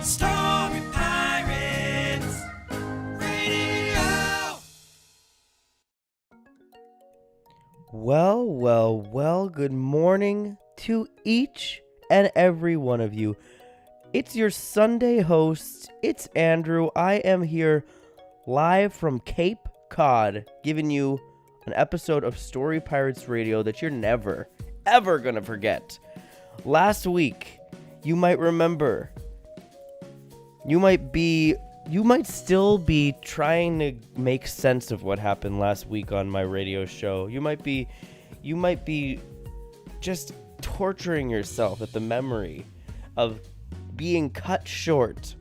Story Pirates Radio. Well, good morning to each and every one of you. It's your Sunday host, it's Andrew. I am here live from Cape Cod, giving you an episode of Story Pirates Radio that you're never, ever gonna forget. Last week, you might remember, you might still be trying to make sense of what happened last week on my radio show. You might be just torturing yourself at the memory of being cut short.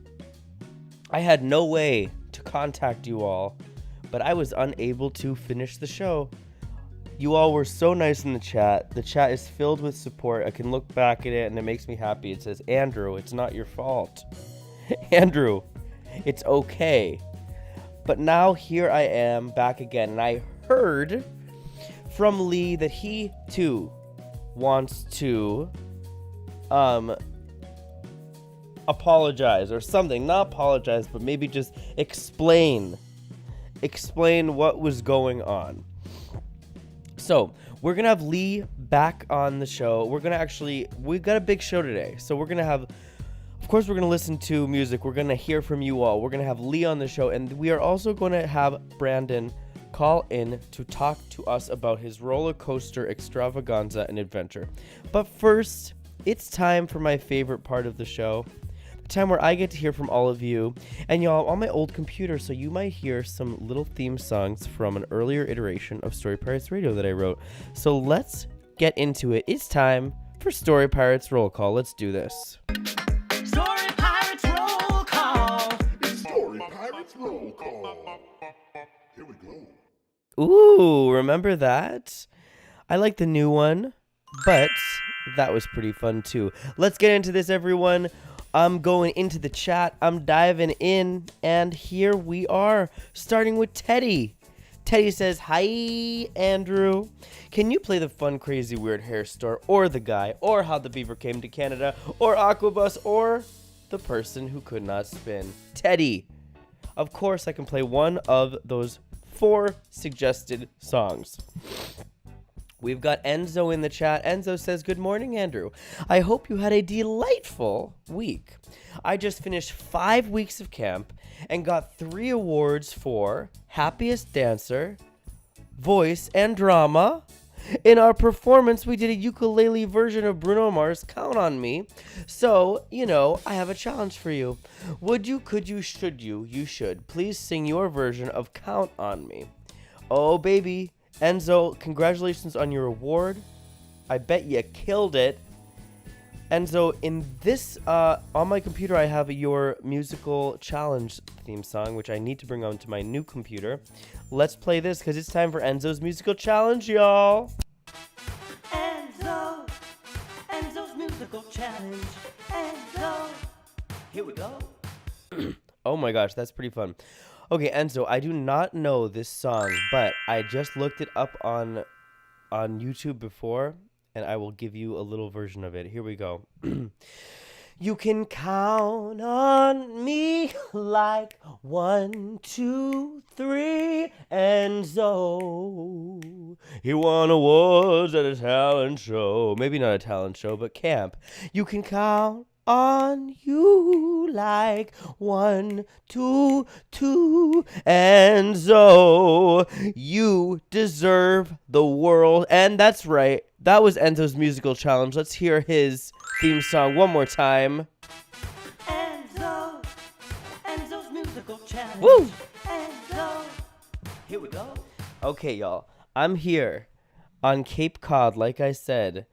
I had no way to contact you all, but I was unable to finish the show. You all were so nice in the chat. The chat is filled with support. I can look back at it and it makes me happy. It says, Andrew, it's not your fault. Andrew, it's okay. But now here I am back again, and I heard from Lee that he too wants to apologize or something. Not apologize, but maybe just explain what was going on. So we're gonna have Lee back on the show. We've got a big show today, so we're gonna have, of course, we're gonna listen to music. We're gonna hear from you all. We're gonna have Lee on the show, and we are also gonna have Brandon call in to talk to us about his roller coaster extravaganza and adventure. But first, it's time for my favorite part of the show, the time where I get to hear from all of you. And y'all, on my old computer, so you might hear some little theme songs from an earlier iteration of Story Pirates Radio that I wrote. So let's get into it. It's time for Story Pirates Roll Call. Let's do this. Story Pirates Roll Call. It's Story Pirates Roll Call. Here we go. Ooh, remember that? I like the new one, but that was pretty fun too. Let's get into this, everyone. I'm going into the chat. I'm diving in, and here we are, starting with Teddy. Teddy says, hi, Andrew. Can you play the Fun, Crazy, Weird Hair Store, or The Guy, or How the Beaver Came to Canada, or Aquabus, or The Person Who Could Not Spin? Teddy. Of course, I can play one of those 4 suggested songs. We've got Enzo in the chat. Enzo says, good morning, Andrew. I hope you had a delightful week. I just finished 5 weeks of camp and got 3 awards for Happiest Dancer, Voice, and Drama. In our performance, we did a ukulele version of Bruno Mars' Count on Me. So, I have a challenge for you. Would you, could you, should you, you should please sing your version of Count on Me. Oh, baby. Enzo, congratulations on your award. I bet you killed it. Enzo, in this, on my computer, I have your musical challenge theme song, which I need to bring onto my new computer. Let's play this, because it's time for Enzo's musical challenge, y'all. Enzo's musical challenge. Enzo, here we go. Oh my gosh, that's pretty fun. Okay, Enzo, I do not know this song, but I just looked it up on YouTube before, and I will give you a little version of it. Here we go. You can count on me like 1, 2, 3, Enzo. He won awards at a talent show. Maybe not a talent show, but camp. You can count on you like 1, 2, 2, Enzo. You deserve the world. And that's right. That was Enzo's musical challenge. Let's hear his theme song one more time. Enzo's musical challenge. Woo! Enzo, here we go. Okay, y'all. I'm here on Cape Cod, like I said.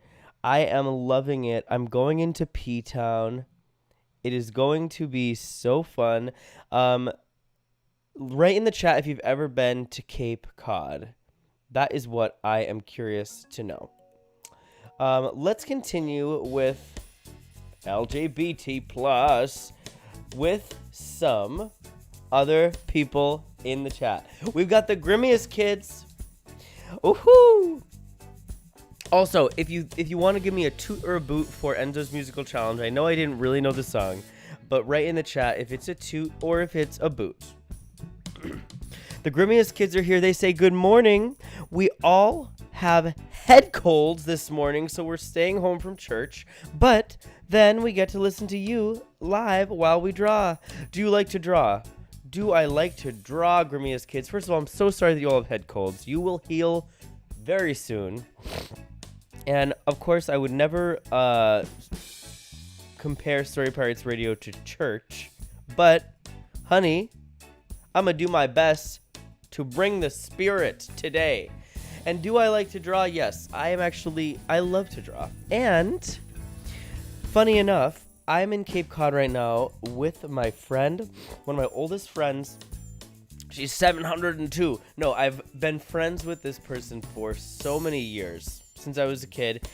I am loving it. I'm going into P-Town. It is going to be so fun. Write in the chat if you've ever been to Cape Cod. That is what I am curious to know. Let's continue with LGBT plus with some other people in the chat. We've got the Grimmiest Kids. Woohoo! Also, if you want to give me a toot or a boot for Enzo's musical challenge, I know I didn't really know the song, but write in the chat if it's a toot or if it's a boot. The grimiest kids are here. They say good morning. We all have head colds this morning, so we're staying home from church, but then we get to listen to you live while we draw. Do you like to draw? Do I like to draw, grimiest kids? First of all, I'm so sorry that you all have head colds. You will heal very soon. And of course, I would never compare Story Pirates Radio to church, but honey, I'm gonna do my best to bring the spirit today. And do I like to draw? Yes, I love to draw. And funny enough, I'm in Cape Cod right now with my friend, one of my oldest friends. She's 702. No, I've been friends with this person for so many years, since I was a kid.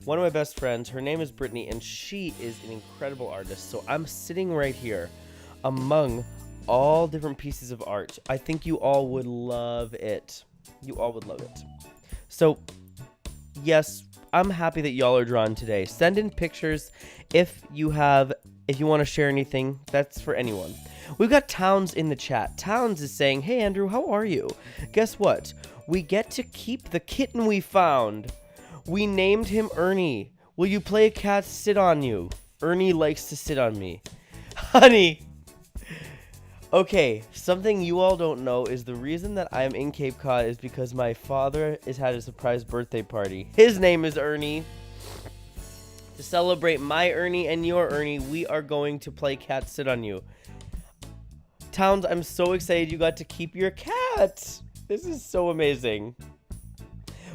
One of my best friends, her name is Brittany, and she is an incredible artist. So I'm sitting right here among all different pieces of art. I think you all would love it. You all would love it. So, yes, I'm happy that y'all are drawn today. Send in pictures if you want to share anything. That's for anyone. We've got Towns in the chat. Towns is saying, hey, Andrew, how are you? Guess what? We get to keep the kitten we found. We named him Ernie. Will you play cat sit on you? Ernie likes to sit on me. Honey. Okay, something you all don't know is the reason that I'm in Cape Cod is because my father has had a surprise birthday party. His name is Ernie. To celebrate my Ernie and your Ernie, we are going to play cat sit on you. Towns, I'm so excited you got to keep your cat. This is so amazing.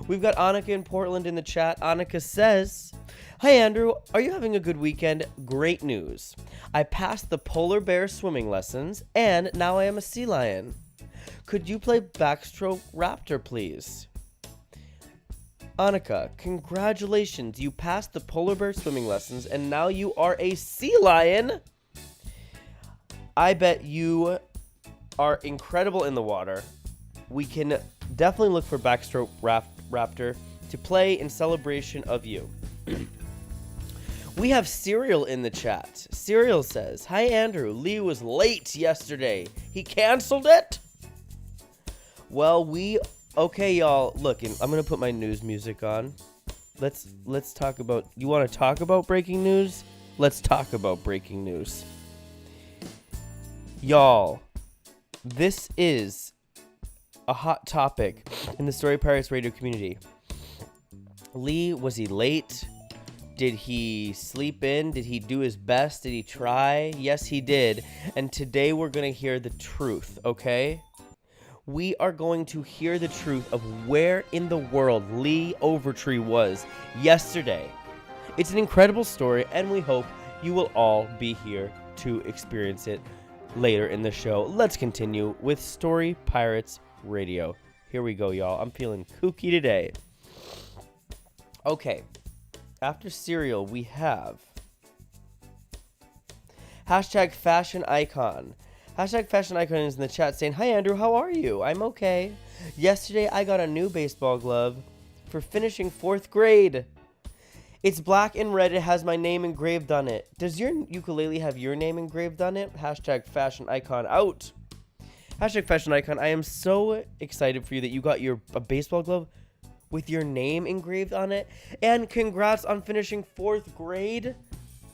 We've got Annika in Portland in the chat. Annika says, hi Andrew, are you having a good weekend? Great news. I passed the polar bear swimming lessons and now I am a sea lion. Could you play Backstroke Raptor, please? Annika, congratulations. You passed the polar bear swimming lessons and now you are a sea lion. I bet you are incredible in the water. We can definitely look for Backstroke Raptor to play in celebration of you. We have Serial in the chat. Serial says, hi Andrew, Lee was late yesterday. He canceled it? Well, okay y'all, look, I'm gonna put my news music on. Let's talk about, you wanna talk about breaking news? Let's talk about breaking news. Y'all, this is a hot topic in the Story Pirates Radio community. Lee, was he late? Did he sleep in? Did he do his best? Did he try? Yes, he did. And today we're going to hear the truth, okay? We are going to hear the truth of where in the world Lee Overtree was yesterday. It's an incredible story, and we hope you will all be here to experience it later in the show. Let's continue with Story Pirates Radio. Here we go, y'all. I'm feeling kooky today. Okay. After Serial, we have #FashionIcon. #FashionIcon is in the chat saying, hi Andrew, how are you? I'm okay. Yesterday, I got a new baseball glove for finishing 4th grade. It's black and red. It has my name engraved on it. Does your ukulele have your name engraved on it? #FashionIcon out. #FashionIcon. I am so excited for you that you got a baseball glove with your name engraved on it. And congrats on finishing 4th grade.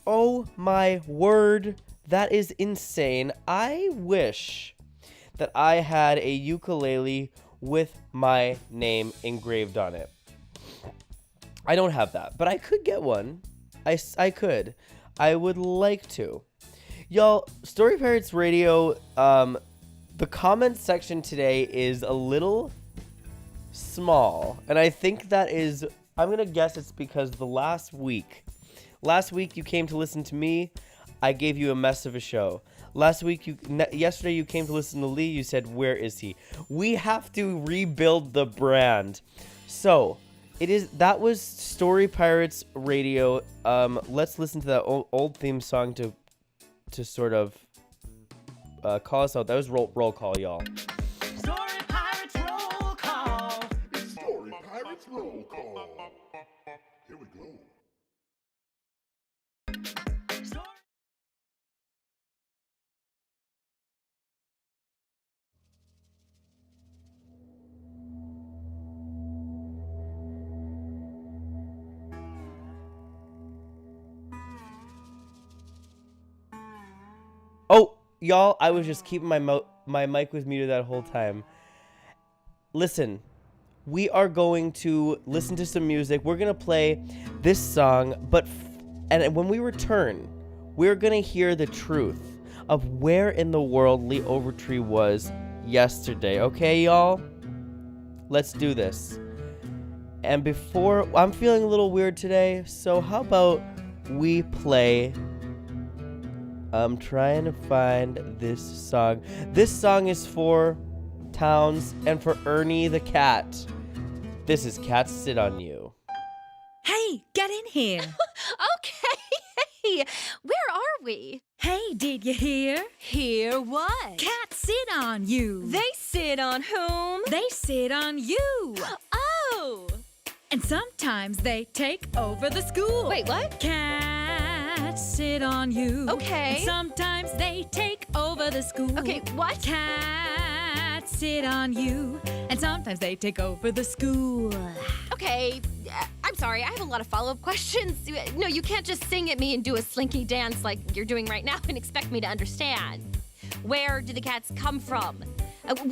Oh my word. That is insane. I wish that I had a ukulele with my name engraved on it. I don't have that, but I could get one. I could. I would like to. Y'all, Story Pirates Radio, the comments section today is a little small, and I think that is, I'm gonna guess it's because the last week you came to listen to me, I gave you a mess of a show. Yesterday you came to listen to Lee, you said, where is he? We have to rebuild the brand. So that was Story Pirates Radio. Let's listen to that old theme song to sort of call us out. That was roll call, y'all. Story Pirates roll call. It's Story Pirates Roll Call. Here we go. Oh, y'all, I was just keeping my mic was muted that whole time. Listen, we are going to listen to some music. We're going to play this song, and when we return, we're going to hear the truth of where in the world Lee Overtree was yesterday. Okay, y'all? Let's do this. And before, I'm feeling a little weird today, so how about we play... I'm trying to find this song. This song is for Towns and for Ernie the cat. This is Cats Sit on You. Hey, get in here. Okay. Hey, where are we? Hey, did you hear? Hear what? Cats sit on you. They sit on whom? They sit on you. Oh. And sometimes they take over the school. Wait, what? Cats sit on you. Okay. And sometimes they take over the school. Okay, what? Cats sit on you. And sometimes they take over the school. Okay, I'm sorry. I have a lot of follow-up questions. No, you can't just sing at me and do a slinky dance like you're doing right now and expect me to understand. Where do the cats come from?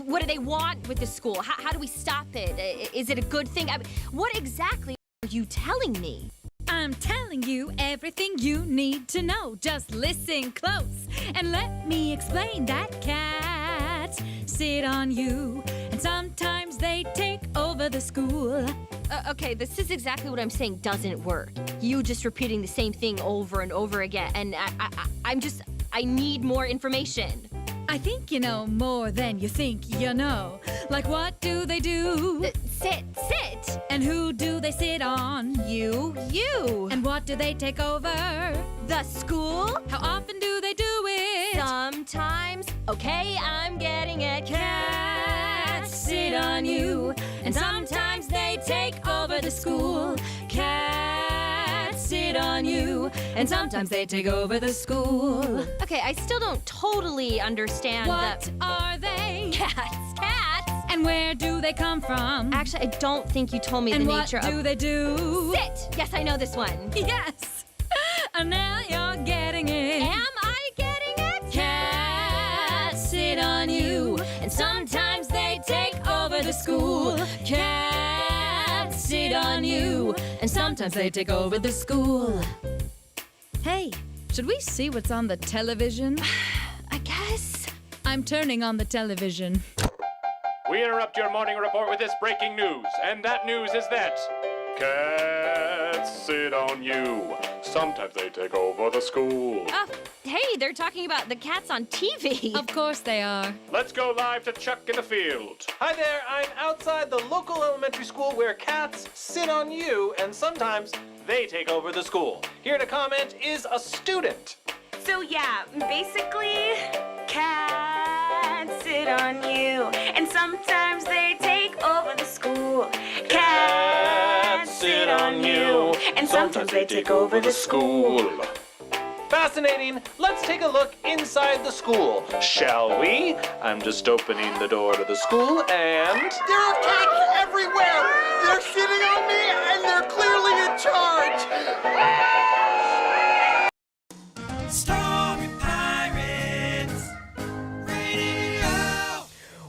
What do they want with the school? How do we stop it? Is it a good thing? What exactly are you telling me? I'm telling you everything you need to know. Just listen close and let me explain that cats sit on you. And sometimes they take over the school. Okay, this is exactly what I'm saying doesn't work. You just repeating the same thing over and over again. And I need more information. I think you know more than you think you know. Like what do they do? Sit. And who do they sit on? You. And what do they take over? The school? How often do they do it? Sometimes. Okay, I'm getting it. Cats sit on you. And sometimes they take over the school. Cats sit on you. And sometimes they take over the school. Okay, I still don't totally understand What are they? Cats. And where do they come from? Actually, I don't think you told me And the what nature do of... they do? Sit! Yes, I know this one. Yes! And now you're getting it. Am I getting it? Cats sit on you. And sometimes they take over the school. Cats sit on you. And sometimes they take over the school. Hey, should we see what's on the television? I guess. I'm turning on the television. We interrupt your morning report with this breaking news, and that news is that cats sit on you. Sometimes they take over the school. Hey, they're talking about the cats on TV. Of course they are. Let's go live to Chuck in the field. Hi there, I'm outside the local elementary school where cats sit on you and sometimes they take over the school. Here to comment is a student. So yeah, basically, cats sit on you, and sometimes they take over the school. Cats sit on you, and sometimes they take over the school. Fascinating. Let's take a look inside the school, shall we? I'm just opening the door to the school and... There are cats everywhere! They're sitting on me and they're clearly in charge! Story Pirates Radio.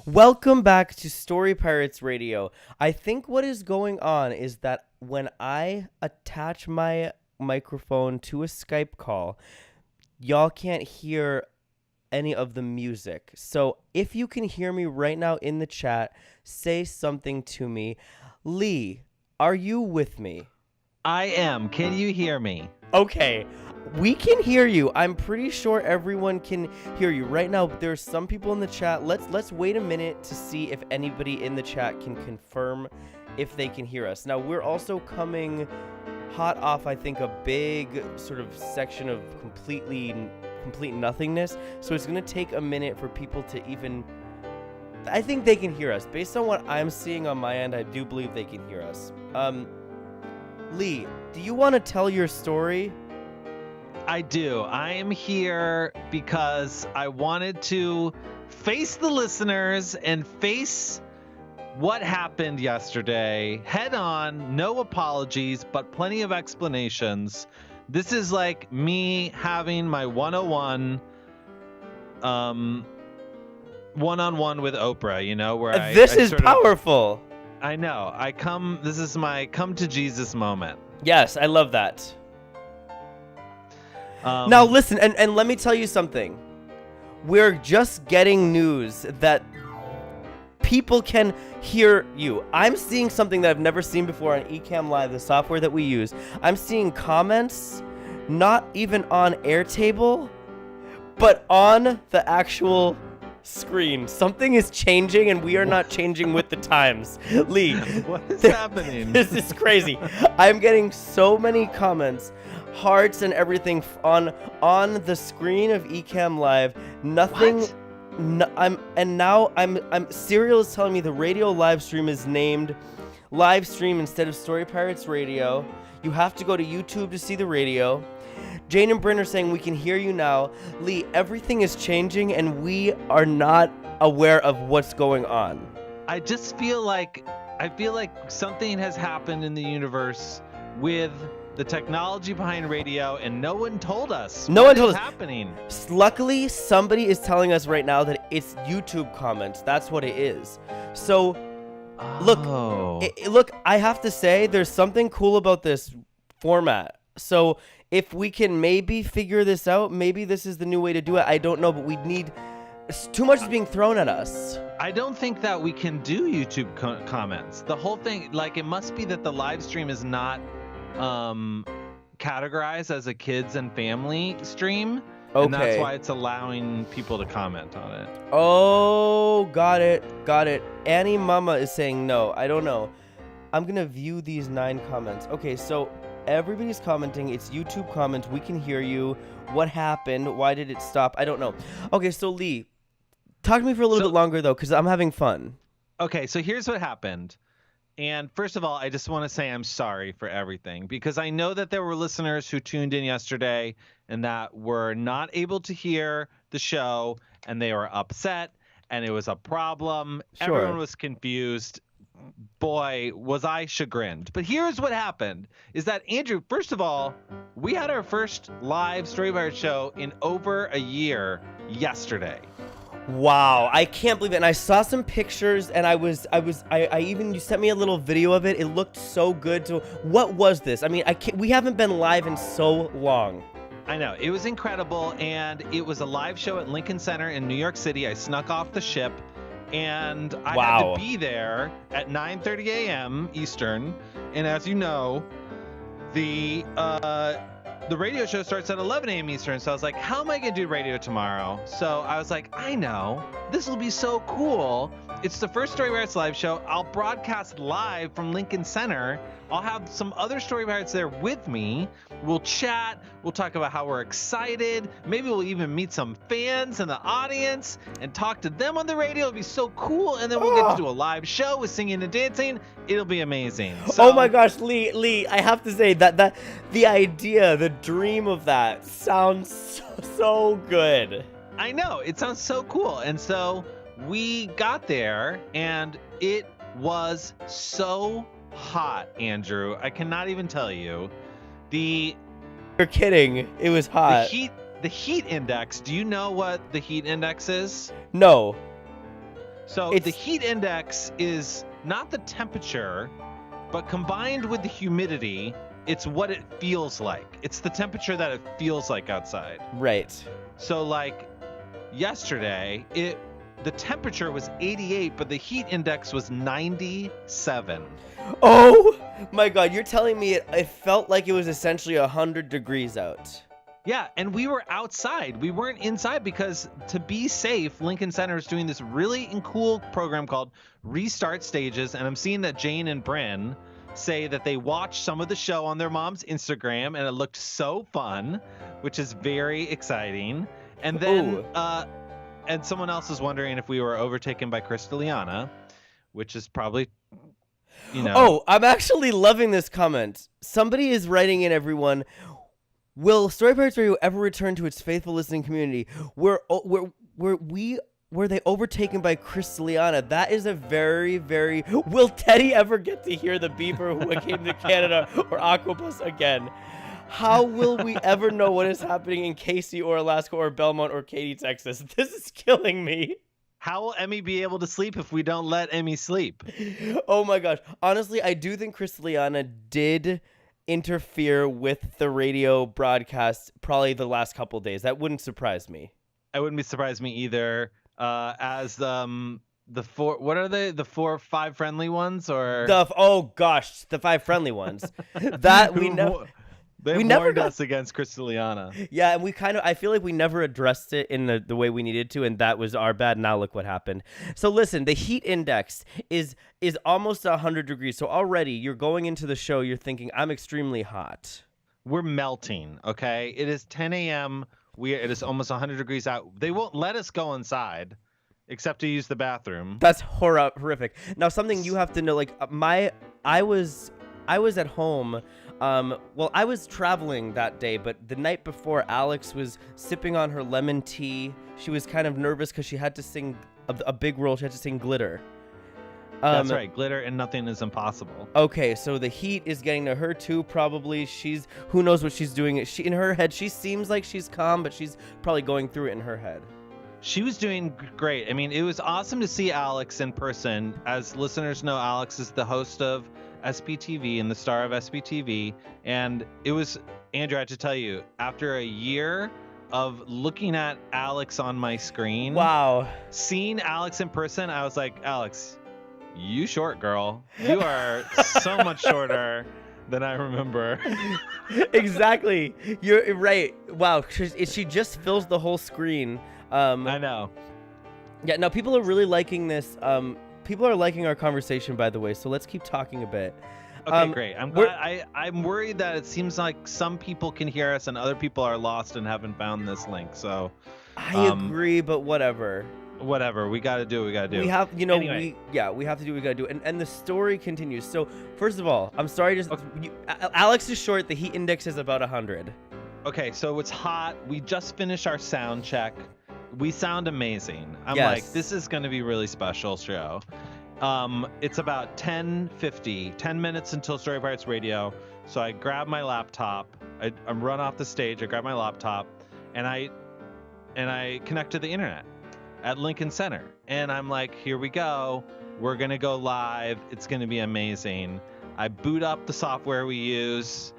Welcome back to Story Pirates Radio. I think what is going on is that when I attach my microphone to a Skype call, y'all can't hear any of the music. So if you can hear me right now in the chat, say something to me. Lee, are you with me? I am. Can you hear me? Okay, we can hear you. I'm pretty sure everyone can hear you right now. There's some people in the chat. Let's wait a minute to see if anybody in the chat can confirm if they can hear us. Now, we're also coming hot off, I think, a big sort of section of complete nothingness. So it's going to take a minute for people to even... I think they can hear us. Based on what I'm seeing on my end, I do believe they can hear us. Lee, do you want to tell your story? I do. I am here because I wanted to face the listeners and face what happened yesterday head on. No apologies, but plenty of explanations. This is like me having my 101 one-on-one with Oprah, you know, where This I is sort of- powerful. I know. This is my come to Jesus moment. Yes, I love that. Now listen, and let me tell you something. We're just getting news that people can hear you. I'm seeing something that I've never seen before on Ecamm Live, the software that we use. I'm seeing comments not even on Airtable, but on the actual screen. Something is changing and we are not changing with the times. Lee, What is happening? this is crazy. I'm getting so many comments, hearts and everything on the screen of Ecamm Live. Nothing. What? I'm Serial is telling me the radio live stream is named live stream instead of Story Pirates Radio. You have to go to YouTube to see the radio. Jane and Bryn are saying we can hear you now. Lee, everything is changing and we are not aware of what's going on. I just feel like something has happened in the universe with the technology behind radio, and no one told us. No one told What us. is happening? Luckily, somebody is telling us right now that it's YouTube comments. That's what it is. So, look, Oh. look, I have to say, there's something cool about this format. So, if we can maybe figure this out, maybe this is the new way to do it. I don't know, but we need. Too much is being thrown at us. I don't think that we can do YouTube comments. The whole thing, like, it must be that the live stream is not categorized as a kids and family stream. And that's Okay. why it's allowing people to comment on it. Oh, got it. Annie Mama is saying no. I don't know. I'm gonna view these 9 comments. Okay, so everybody's commenting. It's YouTube comments. We can hear you. What happened? Why did it stop? I don't know. Okay, so Lee, talk to me for a little bit longer though, because I'm having fun. Okay, so here's what happened. And first of all, I just want to say I'm sorry for everything, because I know that there were listeners who tuned in yesterday and that were not able to hear the show, and they were upset, and it was a problem. Sure. Everyone was confused. Boy, was I chagrined. But here's what happened, is that, Andrew, first of all, we had our first live Story Pirates show in over a year yesterday. Wow, I can't believe it. And I saw some pictures, and I even, you sent me a little video of it. It looked so good. So what was this? I mean, we haven't been live in so long. I know, it was incredible, and it was a live show at Lincoln Center in New York City. I snuck off the ship, and I had Wow. to be there at 9:30 a.m. Eastern. And as you know, the radio show starts at 11 a.m. Eastern. So I was like, how am I going to do radio tomorrow? So I was like, I know, this will be so cool. It's the first Story Pirates live show. I'll broadcast live from Lincoln Center. I'll have some other Story Pirates there with me. We'll chat. We'll talk about how we're excited. Maybe we'll even meet some fans in the audience and talk to them on the radio. It'll be so cool. And then we'll get to do a live show with singing and dancing. It'll be amazing. So, Oh my gosh, Lee, I have to say that the idea, the dream of that sounds so good. I know, it sounds so cool. And so we got there, and it was so hot, Andrew. I cannot even tell you. You're kidding. It was hot. The heat index. Do you know what the heat index is? No. So It's- the heat index is not the temperature, but combined with the humidity, it's what it feels like. It's the temperature that it feels like outside. Right. So like yesterday, the temperature was 88, but the heat index was 97. Oh my God, you're telling me it felt like it was essentially 100 degrees out. Yeah, and we were outside. We weren't inside because, to be safe, Lincoln Center is doing this really cool program called Restart Stages, and I'm seeing that Jane and Bryn say that they watched some of the show on their mom's Instagram, and it looked so fun, which is very exciting. And then, and someone else is wondering if we were overtaken by Crystaliana, which is probably, you know. Oh, I'm actually loving this comment. Somebody is writing in, everyone. Will Story Pirates Radio ever return to its faithful listening community? Were they overtaken by Crystaliana? That is a very, very... Will Teddy ever get to hear the beeper who came to Canada or Aquabus again? How will we ever know what is happening in Casey or Alaska or Belmont or Katy, Texas? This is killing me. How will Emmy be able to sleep if we don't let Emmy sleep? Oh my gosh. Honestly, I do think Chris Liana did interfere with the radio broadcast probably the last couple days. That wouldn't surprise me. I wouldn't be surprised me either. As the four, what are they? The 4 or 5 friendly ones, or Oh gosh, the 5 friendly ones. That we never. They warned us against Crystalliana. Yeah, and I feel like we never addressed it in the way we needed to, and that was our bad. Now look what happened. So listen, the heat index is almost 100 degrees. So already you're going into the show, you're thinking, I'm extremely hot. We're melting, okay? It is 10 a.m. It is almost 100 degrees out. They won't let us go inside except to use the bathroom. That's horrific. Now, something you have to know, like I was at home. Well, I was traveling that day, but the night before, Alex was sipping on her lemon tea. She was kind of nervous because she had to sing a big role. She had to sing Glitter. That's right, Glitter and Nothing is Impossible. Okay, so the heat is getting to her too, probably. Who knows what she's doing. In her head, she seems like she's calm, but she's probably going through it in her head. She was doing great. I mean, it was awesome to see Alex in person. As listeners know, Alex is the host of SPTV and the star of SPTV. And it was, Andrew, I have to tell you, after a year of looking at Alex on my screen, wow, seeing Alex in person, I was like, Alex, you short, girl. You are so much shorter than I remember. Exactly. You're right. Wow. She just fills the whole screen. I know. Yeah, now people are really liking this. People are liking our conversation, by the way, so let's keep talking a bit. Okay, great. I'm worried that it seems like some people can hear us and other people are lost and haven't found this link. So I agree, but whatever. Whatever. We got to do what we got to do. We have, anyway. we have to do what we got to do. And the story continues. So, first of all, I'm sorry, Alex is short. The heat index is about 100. Okay, so it's hot. We just finished our sound check. We sound amazing. I'm Yes. like, this is going to be really special show. It's about 10 minutes until Story Pirates Radio. So I grab my laptop. I run off the stage. I grab my laptop, and I connect to the internet at Lincoln Center. And I'm like, here we go. We're going to go live. It's going to be amazing. I boot up the software we use.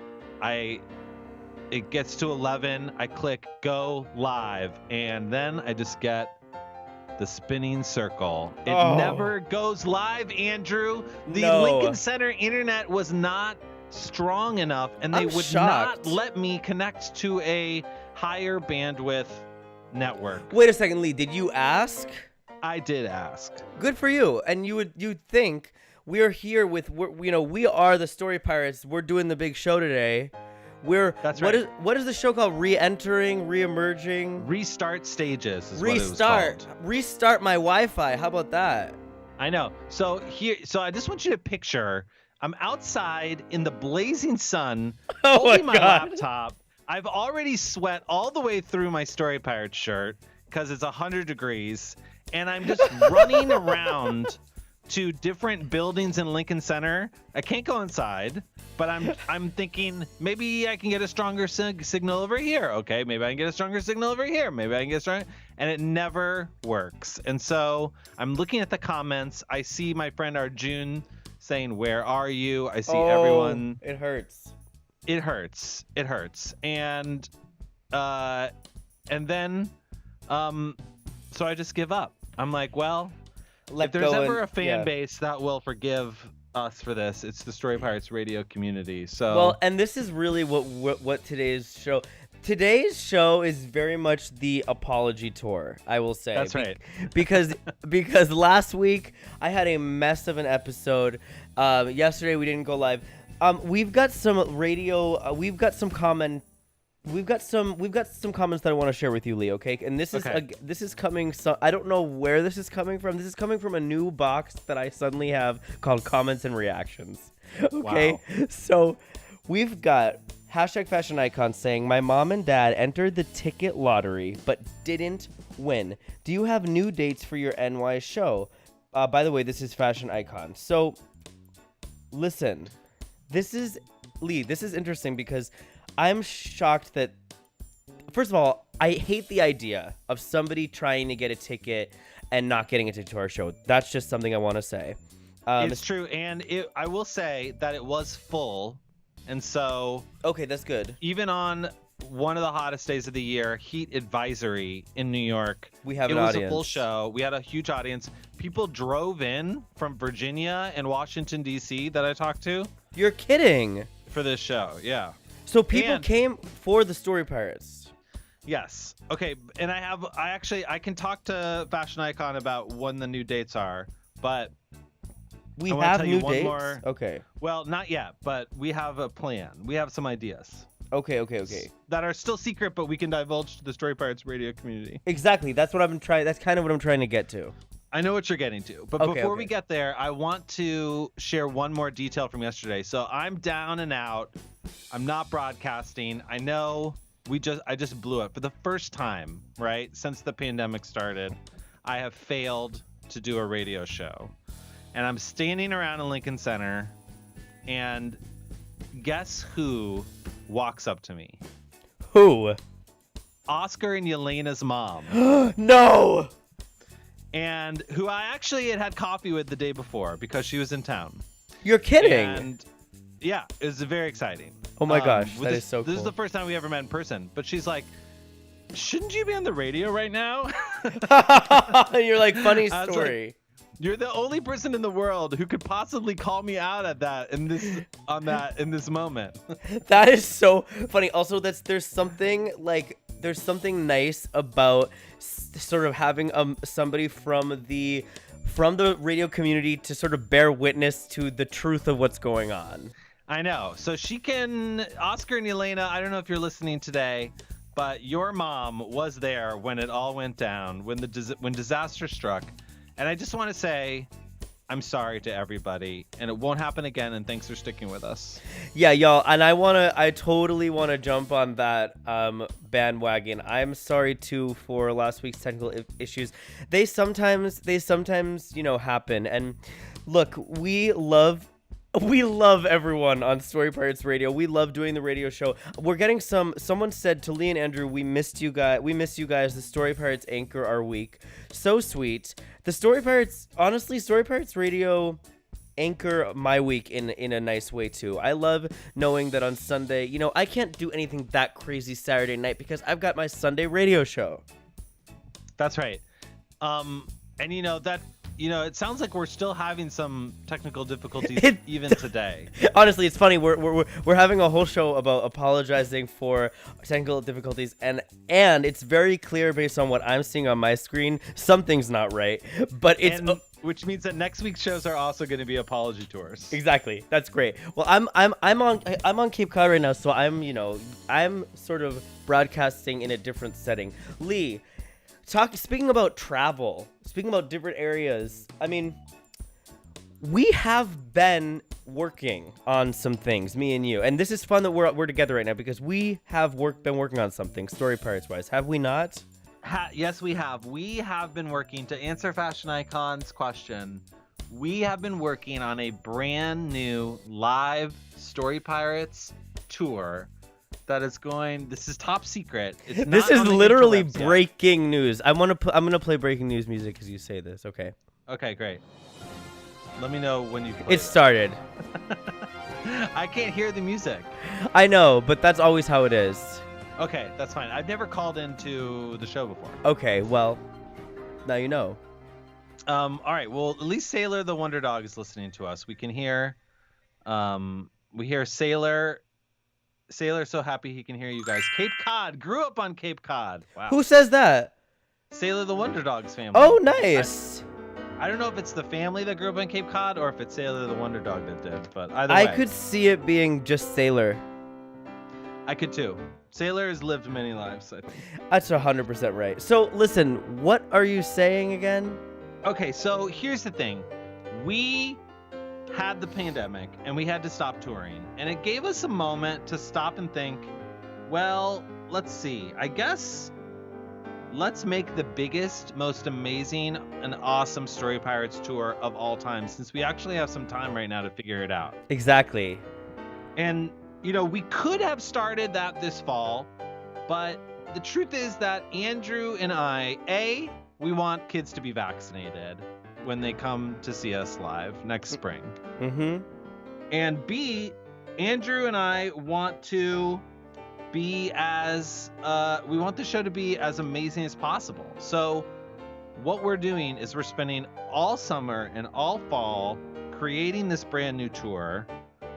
It gets to 11. I click go live. And then I just get the spinning circle. It never goes live, Andrew. The Lincoln Center internet was not strong enough, and they would not let me connect to a higher bandwidth network. Wait a second, Lee. Did you ask? I did ask. Good for you. And you'd think we're here we are the Story Pirates. We're doing the big show today. That's right. What is the show called? Re-entering, re-emerging? Restart stages is Restart. what it was called. Restart my Wi-Fi. How about that? I know. So I just want you to picture I'm outside in the blazing sun, holding my laptop. I've already sweat all the way through my Story Pirates shirt because it's 100 degrees, and I'm just running around to different buildings in Lincoln Center. I can't go inside, but I'm thinking maybe I can get a stronger signal over here. Okay, maybe I can get a stronger signal over here. Maybe I can get stronger, and it never works. And so I'm looking at the comments. I see my friend Arjun saying, "Where are you?" I see everyone. It hurts. It hurts. It hurts. And then so I just give up. I'm like, well, if there's ever a fan base that will forgive us for this, it's the Story Pirates radio community. So well, and this is really what today's show. Today's show is very much the apology tour, I will say. That's right. Because last week I had a mess of an episode. Yesterday we didn't go live. We've got some radio. We've got some comments that I want to share with you, Lee. Okay, and this is coming. So I don't know where this is coming from. This is coming from a new box that I suddenly have called Comments and Reactions. Okay, wow. So we've got #Fashion Icon saying, "My mom and dad entered the ticket lottery but didn't win. Do you have new dates for your NY show?" By the way, this is Fashion Icon. So listen. This is interesting because I'm shocked that. First of all, I hate the idea of somebody trying to get a ticket and not getting a ticket to our show. That's just something I want to say. It's true, and I will say that it was full, and so Okay, that's good. even on one of the hottest days of the year, heat advisory in New York, We have it an was audience. a full show. We had a huge audience. People drove in from Virginia and Washington D.C. that I talked to You're kidding. for this show. Yeah. So people And- came for the Story Pirates. Yes. Okay. And I can talk to Fashion Icon about when the new dates are, but We I wanna have tell you new one dates. more- Okay. well, not yet, but we have a plan. We have some ideas Okay. that are still secret, but we can divulge to the Story Pirates radio community. Exactly. That's what I'm trying. That's kind of what I'm trying to get to. I know what you're getting to, but Okay, before okay. we get there, I want to share one more detail from yesterday. So I'm down and out. I'm not broadcasting. I know I just blew it for the first time, right? Since the pandemic started, I have failed to do a radio show. And I'm standing around in Lincoln Center, and guess who walks up to me? Who? Oscar and Yelena's mom. No. And who I actually had coffee with the day before because she was in town. You're kidding. And yeah, it was very exciting. Oh my gosh, with that is so This is cool. the first time we ever met in person. But she's like, shouldn't you be on the radio right now? You're like, funny I was story. You're the only person in the world who could possibly call me out at that in this moment. That is so funny. Also, there's something nice about sort of having somebody from the radio community to sort of bear witness to the truth of what's going on. I know. So Oscar and Elena, I don't know if you're listening today, but your mom was there when it all went down, when disaster struck. And I just want to say, I'm sorry to everybody, and it won't happen again, and thanks for sticking with us. Yeah, y'all, and I totally want to jump on that bandwagon. I'm sorry too for last week's technical issues. They sometimes happen. And look, we love everyone on Story Pirates Radio. We love doing the radio show. We're getting someone said to Lee and Andrew, we miss you guys. The Story Pirates anchor our week. So sweet. The Story Pirates Radio anchor my week in a nice way too. I love knowing that on Sunday, I can't do anything that crazy Saturday night because I've got my Sunday radio show. That's right. And it sounds like we're still having some technical difficulties even today. Honestly, it's funny. We're having a whole show about apologizing for technical difficulties, and it's very clear based on what I'm seeing on my screen, something's not right. But Which means that next week's shows are also going to be apology tours. Exactly. That's great. Well, I'm on Cape Cod right now, so I'm sort of broadcasting in a different setting. Lee, speaking about travel, speaking about different areas, I mean, we have been working on some things, me and you, and this is fun that we're together right now because we have been working on something, Story Pirates wise, have we not? Yes, we have. We have been working to answer Fashion Icon's question. We have been working on a brand new live Story Pirates tour that is going. This is top secret. It's This not is on the literally interwebs yet. breaking news. I'm gonna play breaking news music as you say this. Okay. Okay, great. Let me know when you can play It started. I can't hear the music. I know, but that's always how it is. Okay, that's fine. I've never called into the show before. Okay, well, now you know. All right. Well, at least Sailor the Wonder Dog is listening to us. We can hear. We hear Sailor. Sailor so happy he can hear you guys. Cape Cod. Grew up on Cape Cod. Wow. Who says that? Sailor the Wonder Dog's family. Oh, nice. I don't know if it's the family that grew up on Cape Cod or if it's Sailor the Wonder Dog that did, but either way. I could see it being just Sailor. I could too. Sailor has lived many lives, I think. That's 100% right. So, listen, what are you saying again? Okay, so here's the thing. We had the pandemic and we had to stop touring, and it gave us a moment to stop and think, well, let's see. I guess let's make the biggest, most amazing and awesome Story Pirates tour of all time, since we actually have some time right now to figure it out. Exactly. And we could have started that this fall, but the truth is that Andrew and I, we want kids to be vaccinated when they come to see us live next spring. Mm-hmm. And B, Andrew and I want to be we want the show to be as amazing as possible. So what we're doing is we're spending all summer and all fall creating this brand new tour.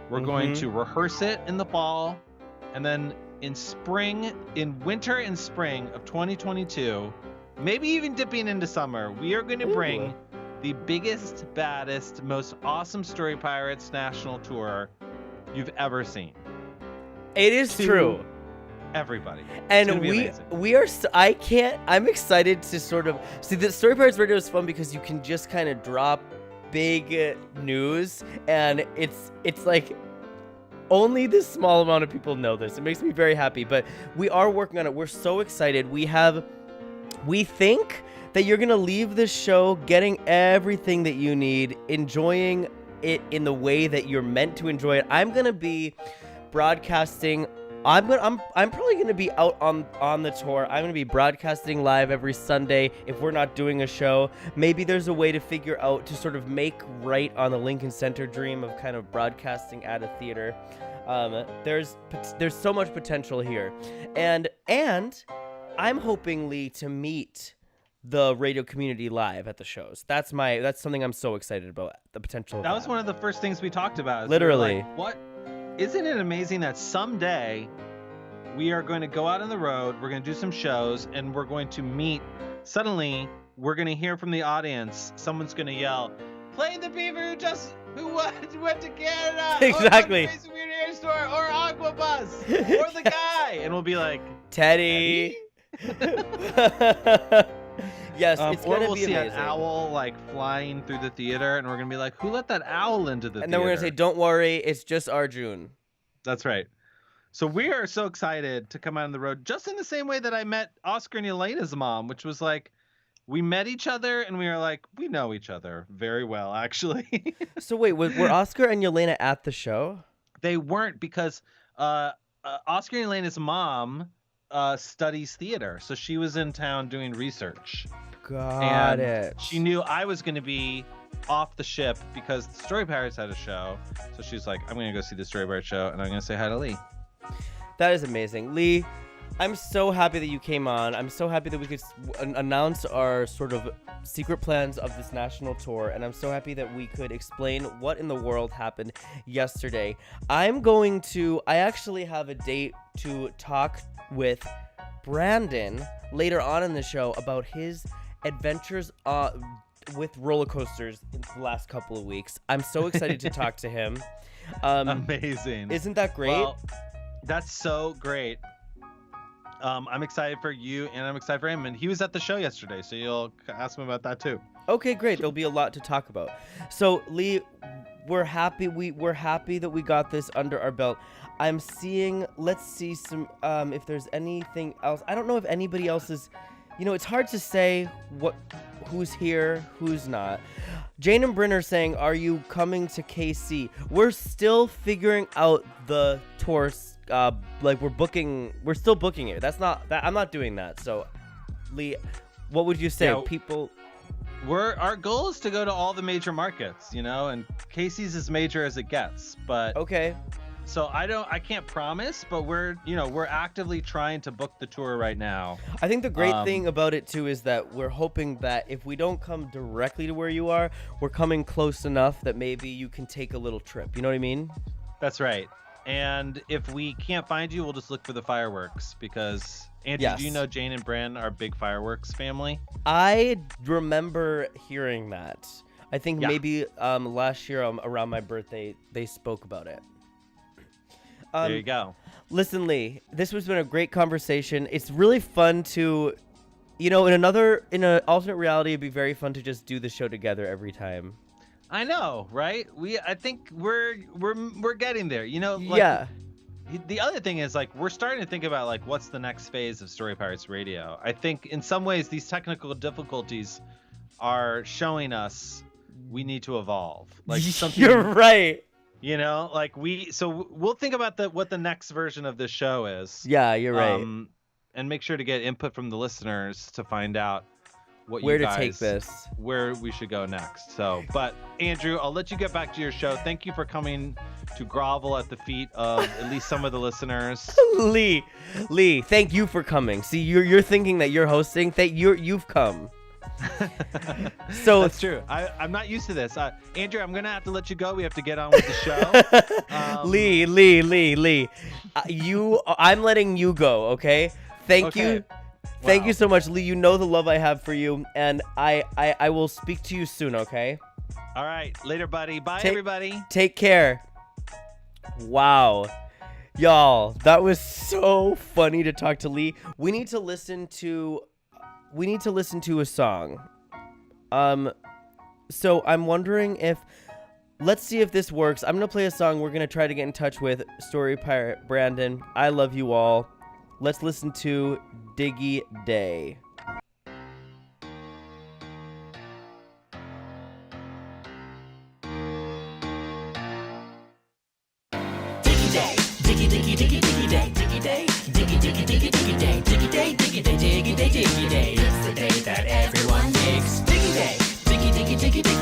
We're going to rehearse it in the fall, and then in winter and spring of 2022, maybe even dipping into summer, we are going to bring the biggest, baddest, most awesome Story Pirates national tour you've ever seen. It is true. Everybody. And amazing. I'm excited to sort of see the Story Pirates Radio is fun because you can just kind of drop big news, and it's like only this small amount of people know this. It makes me very happy, but we are working on it. We're so excited. We think that you're gonna leave this show getting everything that you need, enjoying it in the way that you're meant to enjoy it. I'm gonna be broadcasting. I'm probably gonna be out on the tour. I'm gonna be broadcasting live every Sunday if we're not doing a show. Maybe there's a way to figure out to sort of make right on the Lincoln Center dream of kind of broadcasting at a theater. There's so much potential here, and I'm hoping, Lee, to meet the radio community live at the shows. That's something I'm so excited about. The potential. Of that was one of the first things we talked about. Literally. We were like, what? Isn't it amazing that someday we are going to go out on the road, we're going to do some shows, and we're going to meet. Suddenly, we're going to hear from the audience. Someone's going to yell, "Play the beaver who went to Canada!" Exactly. Or the Crazy Weird Hair Store, or Aqua Bus, or the guy, and we'll be like, Teddy. Yes, it's or gonna we'll be see amazing. an owl like flying through the theater, and we're gonna be like, "Who let that owl into the theater?" And then we're gonna say, "Don't worry, it's just Arjun." That's right. So we are so excited to come out on the road, just in the same way that I met Oscar and Elena's mom, which was like, we met each other and we were like, we know each other very well, actually. So wait, were Oscar and Yelena at the show? They weren't, because Oscar and Elena's mom studies theater, so she was in town doing research. Got it. She knew I was going to be off the ship because the Story Pirates had a show, so she's like, I'm going to go see the Story Pirates show, and I'm going to say hi to Lee. That is amazing. Lee, I'm so happy that you came on. I'm so happy that we could announce our sort of secret plans of this national tour, and I'm so happy that we could explain what in the world happened yesterday. I actually have a date to talk with Brandon later on in the show about his adventures with roller coasters in the last couple of weeks. I'm so excited to talk to him. Amazing. Isn't that great? Well, that's so great. I'm excited for you, and I'm excited for him. And he was at the show yesterday, so you'll ask him about that too. Okay, great. There'll be a lot to talk about. So, Lee, we're happy. We're happy that we got this under our belt. Let's see some. If there's anything else, I don't know if anybody else is. It's hard to say who's here, who's not. Jane and Bryn are saying, "Are you coming to KC?" We're still figuring out the tour. We're still booking it. I'm not doing that. So, Lee, what would you say? Yeah, People. Our goal is to go to all the major markets, and KC's as major as it gets. But okay. So I can't promise, but we're actively trying to book the tour right now. I think the great thing about it too is that we're hoping that if we don't come directly to where you are, we're coming close enough that maybe you can take a little trip. You know what I mean? That's right. And if we can't find you, we'll just look for the fireworks, because Andrew, Yes. do you know Jane and Bran are a big fireworks family? I remember hearing that. I think Yeah. maybe last year around my birthday they spoke about it. There you go. Listen, Lee, this has been a great conversation. It's really fun to, in an alternate reality, it'd be very fun to just do the show together every time. I know, right? I think we're getting there. Yeah. The other thing is, we're starting to think about what's the next phase of Story Pirates Radio. I think in some ways these technical difficulties are showing us we need to evolve. You're right. You know, like we'll think about what the next version of this show is. Yeah, you're right. And make sure to get input from the listeners to find out where to take this, where we should go next. So, but Andrew, I'll let you get back to your show. Thank you for coming to grovel at the feet of at least some of the listeners. Lee, thank you for coming. See, you're thinking that you're hosting. You've come. So that's true. I'm not used to this. Andrew, I'm gonna have to let you go. We have to get on with the show. Lee, I'm letting you go. Okay. Thank you. Thank you so much, Lee. You know the love I have for you, and I will speak to you soon. Okay. All right. Later, buddy. Bye, everybody. Take care. Wow. Y'all, that was so funny to talk to Lee. We need to listen to a song. So I'm wondering let's see if this works. I'm going to play a song. We're going to try to get in touch with Story Pirate Brandon. I love you all. Let's listen to Diggy Day. Diggy day, it's the day that everyone makes. Diggy day, diggy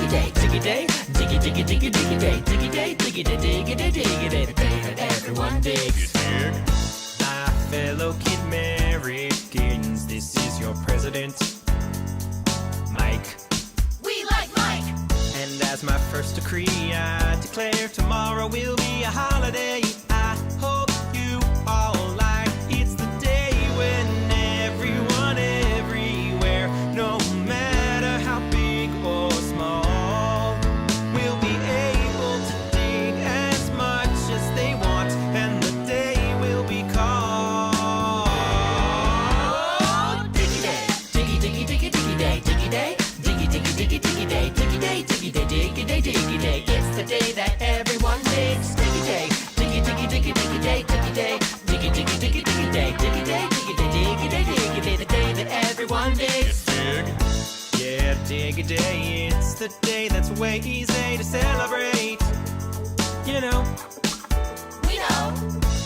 day, diggy day, diggy day, the day that everyone digs. My fellow kid Americans, this is your president, Mike. We like Mike. And as my first decree, I declare tomorrow will be a holiday. I hope you all like. It's the day when everyone everywhere, no matter how big or small, will be able to dig as much as they want, and the day will be called Diggy Day. Diggy, diggy, diggy, diggy day, diggy day. Diggy, diggy, diggy, diggy day, diggy day, diggy day, diggy day, diggy day. It's the day that everyone digs. Diggy day, diggy, diggy, diggy, diggy day, diggy day. Diggy, diggy, diggy, diggy day, diggy day, diggy day, diggy day, diggy day. The day that everyone digs. Yeah, diggy day, it's the day that's way easy to celebrate. You know, We know.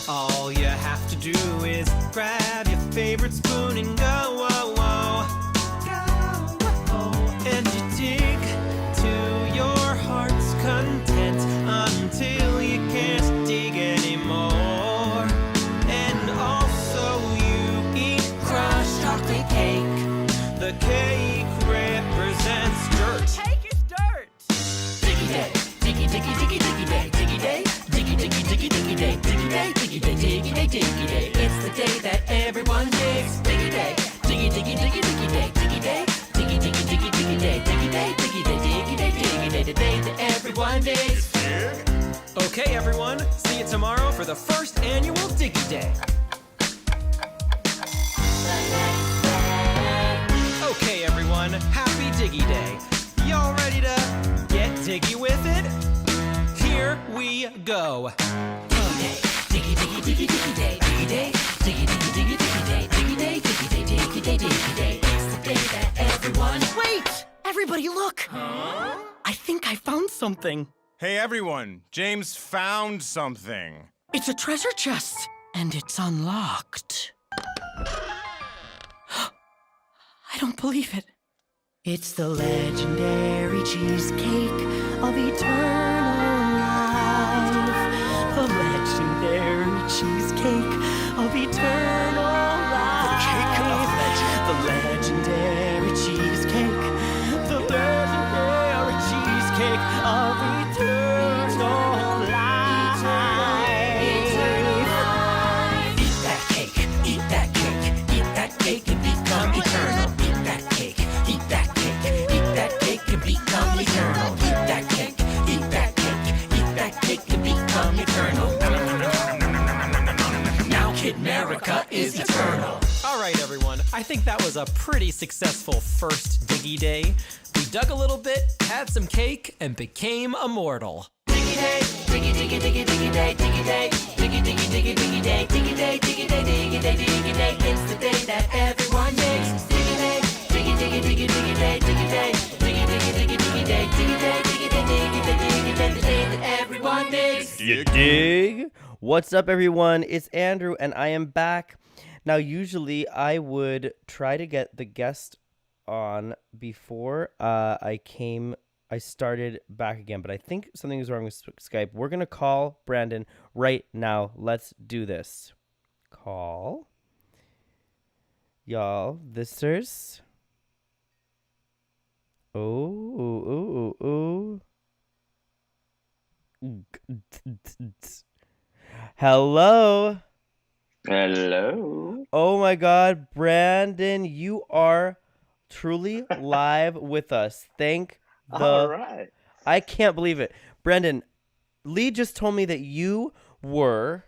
all you have to do is grab your favorite spoon and go, whoa, whoa. And you dig to your heart's content until you can't dig anymore. And also you eat crushed chocolate cake. The cake represents dirt. Cake is dirt. Diggy day, diggy, diggy, diggy, diggy day, diggy day. Diggy, diggy, diggy, diggy day, diggy day, diggy day, diggy day, diggy day. It's the day that everyone digs. Diggy day, diggy, diggy, diggy, diggy day, diggy day. Diggy, diggy, diggy, diggy day, diggy day, diggy day, diggy day, diggy day. The day that everyone digs. Okay, everyone, see you tomorrow for the first annual Diggy Day. Okay, everyone, happy Diggy Day. Y'all ready to get diggy with it? Here we go. Diggy day, diggy, diggy, diggy, diggy day, diggy day, diggy, diggy, diggy, diggy day, diggy day, diggy day, diggy day, diggy day. It's the day that everyone. Wait! Everybody look! I think I found something. Hey everyone, James found something. It's a treasure chest, and it's unlocked. I don't believe it. It's the legendary cheesecake of eternal life. The legendary cheesecake of eternal life. The cake of legend. The legendary cheesecake. The legendary cheesecake of eternal life. Eat that cake, eat that cake, eat that cake and become eternal. Eat that cake, eat that cake, eat that cake and become eternal. Eat that cake, eat that cake, eat that cake and become eternal. Now Kid America is eternal. All right, everyone. I think that was a pretty successful first Diggy Day. We dug a little bit, had some cake, and became immortal. Diggy day, diggy, diggy, diggy, diggy day, diggy day, diggy, diggy, diggy, diggy day, diggy day, diggy day, diggy day, diggy day. It's the day that everyone makes. Diggy day, diggy, diggy, diggy, diggy day, diggy day, diggy, diggy, diggy, diggy day, diggy day, diggy day, diggy day, diggy day. The day that everyone makes. You dig? What's up, everyone? It's Andrew, and I am back. Now, usually I would try to get the guest on before I started back again, but I think something is wrong with Skype. We're going to call Brandon right now. Let's do this. Call. Y'all, visitors. Oh. Hello. Hello. Oh my God, Brandon, you are truly live with us. Thank the. All right. I can't believe it. Brandon, Lee just told me that you were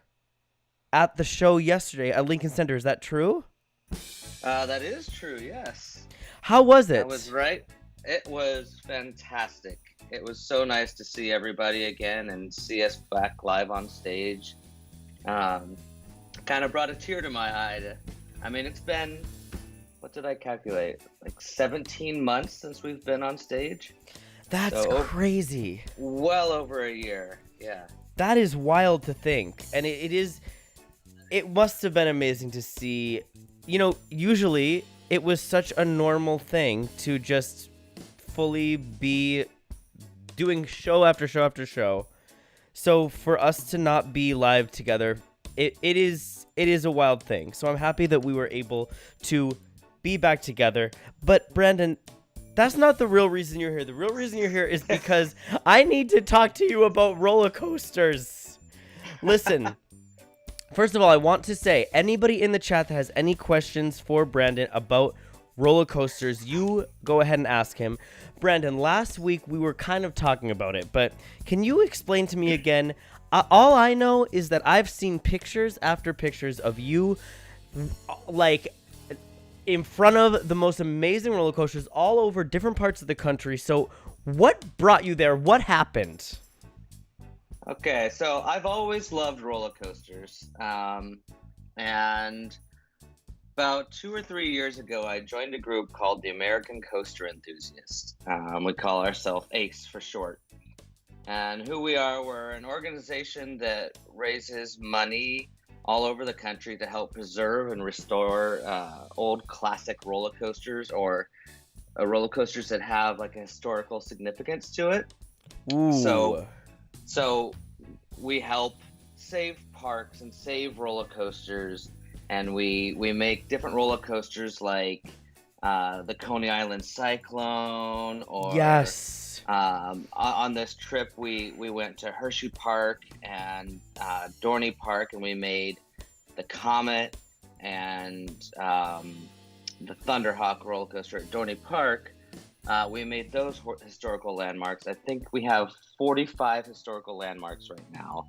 at the show yesterday at Lincoln Center. Is that true? That is true, yes. How was it? That was right. It was fantastic. It was so nice to see everybody again and see us back live on stage. Kind of brought a tear to my eye. It's been, what did I calculate? Like 17 months since we've been on stage. That's crazy. Well over a year, yeah. That is wild to think. And it must have been amazing to see. Usually it was such a normal thing to just fully be doing show after show after show. So for us to not be live together, it is a wild thing. So I'm happy that we were able to be back together. But Brandon, that's not the real reason you're here. The real reason you're here is because I need to talk to you about roller coasters. Listen, first of all, I want to say, anybody in the chat that has any questions for Brandon about roller coasters, you go ahead and ask him. Brandon, last week we were kind of talking about it, but can you explain to me again? All I know is that I've seen pictures after pictures of you, like, in front of the most amazing roller coasters all over different parts of the country. So what brought you there? What happened? Okay, so I've always loved roller coasters. And about 2 or 3 years ago, I joined a group called the American Coaster Enthusiasts. We call ourselves ACE for short. And who we are, we're an organization that raises money all over the country to help preserve and restore old classic roller coasters or roller coasters that have like a historical significance to it. Ooh. So we help save parks and save roller coasters, and we make different roller coasters like the Coney Island Cyclone, or yes. On this trip we went to Hershey Park and Dorney Park, and we made the Comet and the Thunderhawk roller coaster at Dorney Park. We made those historical landmarks. I think we have 45 historical landmarks right now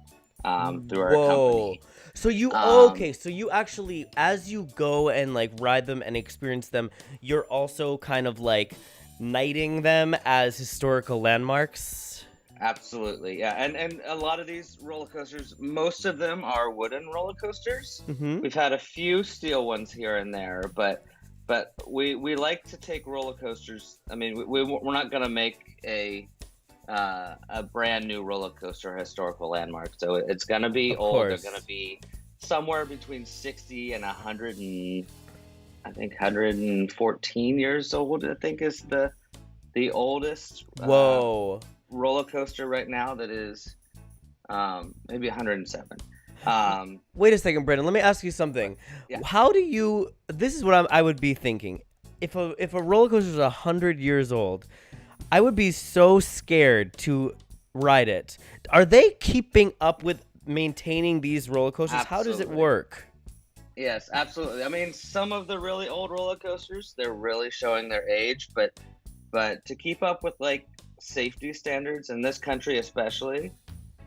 through our company. So you so you actually, as you go and like ride them and experience them, you're also kind of like knighting them as historical landmarks? Absolutely, yeah. And a lot of these roller coasters, most of them are wooden roller coasters. Mm-hmm. We've had a few steel ones here and there, but we like to take roller coasters. I mean, we're not going to make a brand new roller coaster historical landmark. So it's going to be old. They're going to be somewhere between 60 and 100 and I think 114 years old, I think is the oldest roller coaster right now. That is maybe 107. Wait a second, Brendan. Let me ask you something. Yeah. How do you? This is what I would be thinking. If a roller coaster is 100 years old, I would be so scared to ride it. Are they keeping up with maintaining these roller coasters? Absolutely. How does it work? Yes, absolutely. I mean, some of the really old roller coasters, they're really showing their age, but to keep up with like safety standards in this country especially,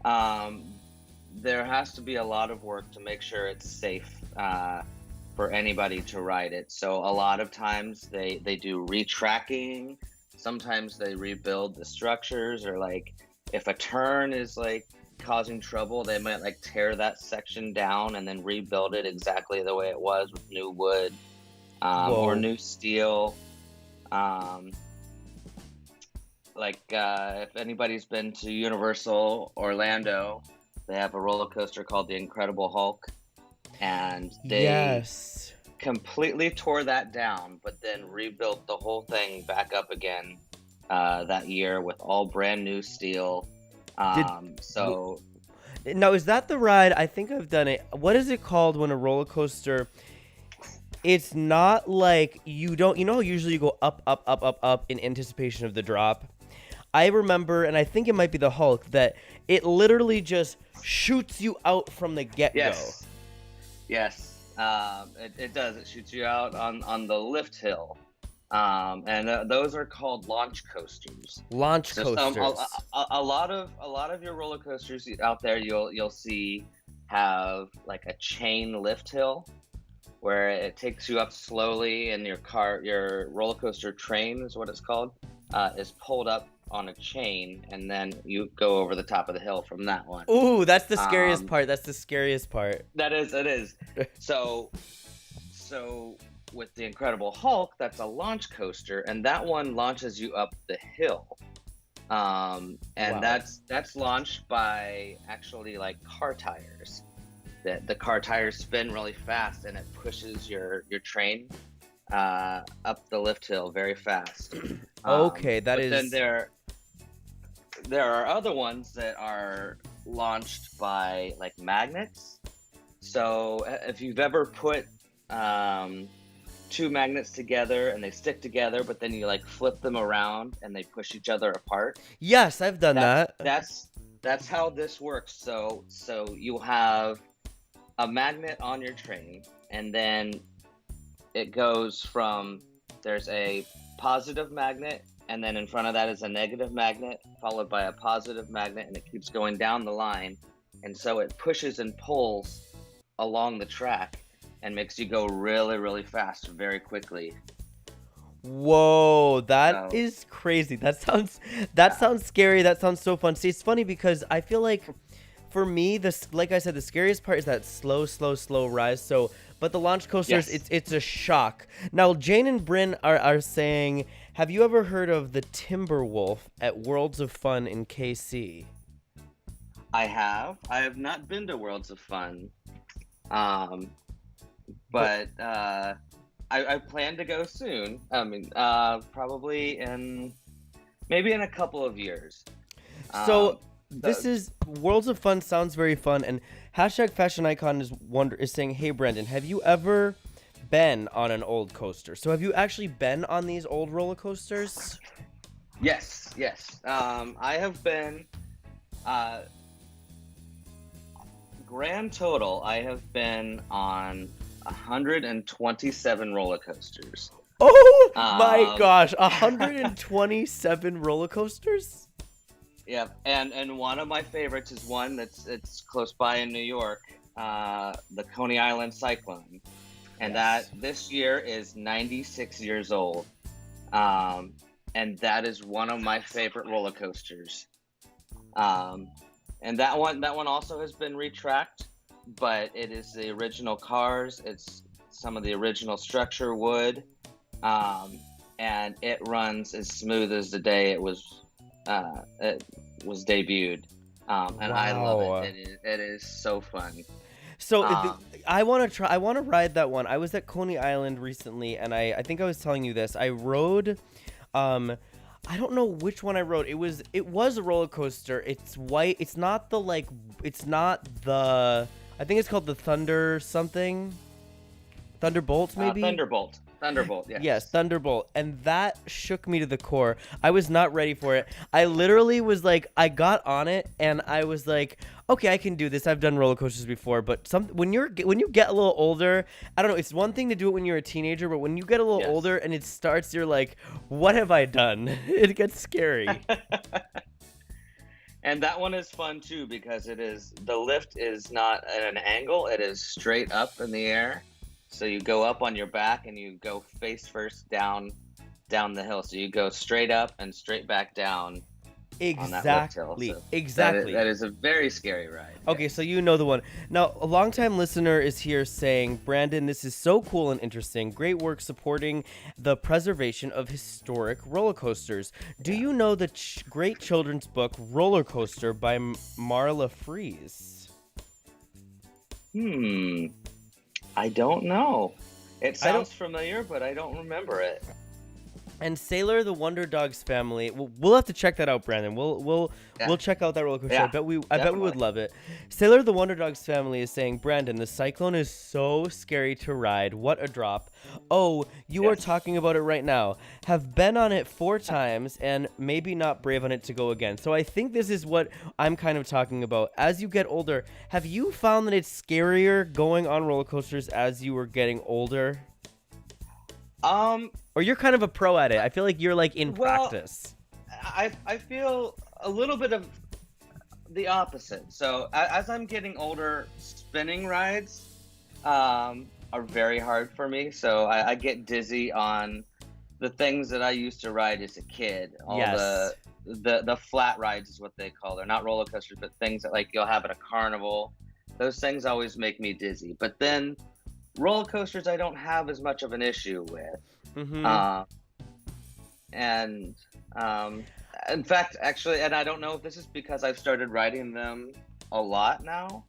there has to be a lot of work to make sure it's safe for anybody to ride it. So a lot of times they do retracking. Sometimes they rebuild the structures, or like if a turn is like causing trouble, they might like tear that section down and then rebuild it exactly the way it was with new wood or new steel. If anybody's been to Universal Orlando, They have a roller coaster called the Incredible Hulk, and they Yes. completely tore that down, but then rebuilt the whole thing back up again that year with all brand new steel. So Now, is that the ride? I think I've done it. What is it called when a roller coaster? It's not like you know how usually you go up, up, up, up, up in anticipation of the drop? I remember, and I think it might be the Hulk, that it literally just shoots you out from the get-go. Yes, it does. It shoots you out on the lift hill, and those are called launch coasters. Launch coasters. A lot of your roller coasters out there, you'll see have like a chain lift hill, where it takes you up slowly, and your roller coaster train is what it's called, is pulled up on a chain, and then you go over the top of the hill from that one. Ooh, that's the scariest part. That's the scariest part. It is. So with the Incredible Hulk, that's a launch coaster, and that one launches you up the hill. And Wow. that's launched by actually like car tires. The car tires spin really fast, and it pushes your train up the lift hill very fast. Okay, that but is. Then there are other ones that are launched by like magnets. So if you've ever put two magnets together and they stick together, but then you like flip them around and they push each other apart. Yes, I've done that. That's how this works. So you'll have a magnet on your train, and then it goes from, there's a positive magnet, and then in front of that is a negative magnet, followed by a positive magnet, and it keeps going down the line. And so it pushes and pulls along the track and makes you go really, really fast very quickly. Whoa, that is crazy. That sounds scary. That sounds so fun. See, it's funny because I feel like for me, like I said, the scariest part is that slow rise. So, but the launch coasters, Yes. it's a shock. Now, Jane and Bryn are saying, have you ever heard of the Timberwolf at Worlds of Fun in KC? I have not been to Worlds of Fun, but I plan to go soon. I mean, probably maybe in a couple of years. So this is Worlds of Fun sounds very fun, and #FashionIcon is saying, hey Brendan, have you ever been on an old coaster? So have you actually been on these old roller coasters? Yes. I have been. Grand total, I have been on 127 roller coasters. Oh my gosh, 127 roller coasters? Yep, and one of my favorites is one it's close by in New York, the Coney Island Cyclone, and that this year is 96 years old, and that is one of my favorite roller coasters. And that one also has been retracked, but it is the original cars. It's some of the original structure wood, and it runs as smooth as the day it was debuted. And I love it. It is so fun. So I want to ride that one. I was at Coney Island recently, and I think I was telling you this. I rode, I don't know which one I rode. It was a roller coaster. It's white. It's not the I think it's called the Thunder something. Thunderbolt maybe? Thunderbolt, yes. Yes, Thunderbolt. And that shook me to the core. I was not ready for it. I literally was like, I got on it and I was like, okay, I can do this. I've done roller coasters before, but when you get a little older, I don't know, it's one thing to do it when you're a teenager, but when you get a little older and it starts, you're like, what have I done? It gets scary. And that one is fun too, because the lift is not at an angle, it is straight up in the air. So you go up on your back and you go face first down the hill. So you go straight up and straight back down. On that lift hill. So Exactly. That is a very scary ride. Okay, so you know the one. Now, a longtime listener is here saying, Brandon, this is so cool and interesting. Great work supporting the preservation of historic roller coasters. Do you know the great children's book Roller Coaster by Marla Fries? I don't know. It I don't- sounds familiar, but I don't remember it. And Sailor the Wonder Dogs family. We'll have to check that out, Brandon. We'll check out that roller coaster. Yeah, I bet we would definitely. love it. Sailor the Wonder Dogs family is saying, Brandon, the Cyclone is so scary to ride. What a drop. Oh, you are Yes. talking about it right now. Have been on it 4 times and maybe not brave on it to go again. So I think this is what I'm kind of talking about. As you get older, have you found that it's scarier going on roller coasters as you were getting older? Or you're kind of a pro at it. I feel like you're like in Well, practice. I feel a little bit of the opposite. So as I'm getting older, spinning rides are very hard for me. So I get dizzy on the things that I used to ride as a kid. All Yes. the flat rides is what they call. They're not roller coasters, but things that like you'll have at a carnival. Those things always make me dizzy. But then roller coasters I don't have as much of an issue with. Mm-hmm. And in fact, actually, and I don't know if this is because I've started riding them a lot now.